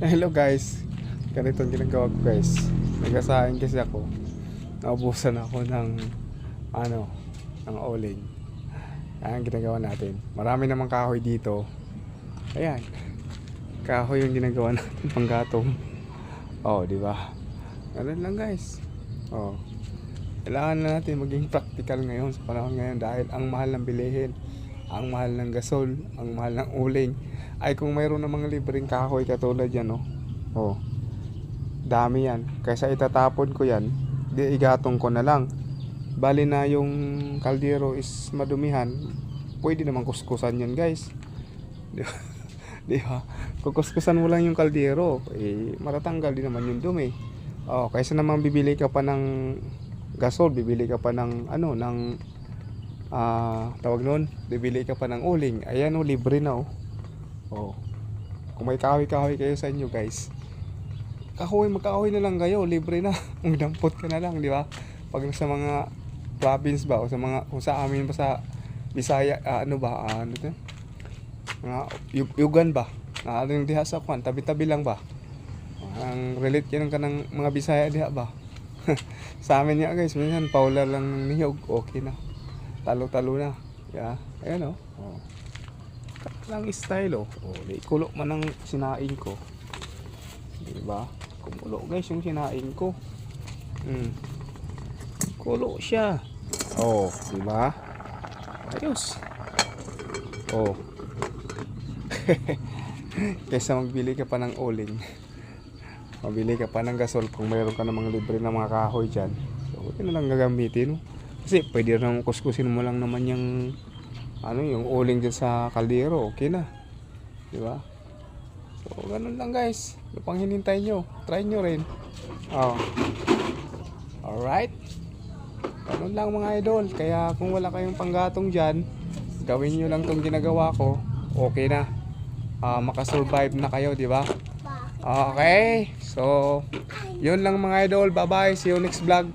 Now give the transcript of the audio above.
Hello guys, ganito ang ginagawa ko guys. Nagasahin kasi ako. Naubusan ako ng ng oling. Ayan ang ginagawa natin. Marami namang kahoy dito. Ayan. Kahoy yung ginagawa natin panggatong. Oh, di ba? Ganun lang guys. Oh. Kailangan na natin maging practical ngayon sa panahon ngayon dahil ang mahal ng bilihin, ang mahal ng gasol, ang mahal ng uling. Ay kung mayroon ng mga libreng kahoy katulad yan, oh, dami yan. Kaysa itatapon ko yan, di igatong ko na lang. Bali na yung kaldero is madumihan, pwede naman kuskusan yan guys. Di ba? Di ba? Kukuskusan mo lang yung kaldero, matatanggal din naman yung dumi. Oh, kaysa naman bibili ka pa ng gasol, bibili ka pa ng tawag nun, bibili ka pa ng uling. Ayan libre na oh. Kung may kahoy-kahoy kayo sa inyo guys, magkahoy na lang kayo, libre na. Magdampot ka na lang, di ba? Pag sa mga province ba o sa mga kung sa amin ba sa Bisaya, mga yugan ba? Yung diha sa kwan, tabi-tabi lang ba? Ang relate yan ka ng mga Bisaya diha ba? Sa amin nga guys, minsan paula lang niyog, okay na. Talo-talo na. Yeah, ayan oh. Lang style di kulo man ang sinaing ko. Di ba? Kumulo guys yung sinaing ko. Kulo siya. Oh, di ba? Ayos. Oh. Kaysa magbili ka pa ng uling. Mabili ka pa ng gasol kung mayroon ka namang libre na mga kahoy dyan. So, okay na lang gagamitin. Kasi pwede naman kuskusin mo lang naman yung yung uling dyan sa kaldero. Okay na. Diba? So, ganun lang guys. Ano pang hinintay nyo? Try nyo rin. Oh. Alright. Ganun lang mga idol. Kaya kung wala kayong panggatong dyan, gawin nyo lang tong ginagawa ko. Okay na. Makasurvive na kayo, diba? Okay. So, yun lang mga idol. Bye bye. See you next vlog.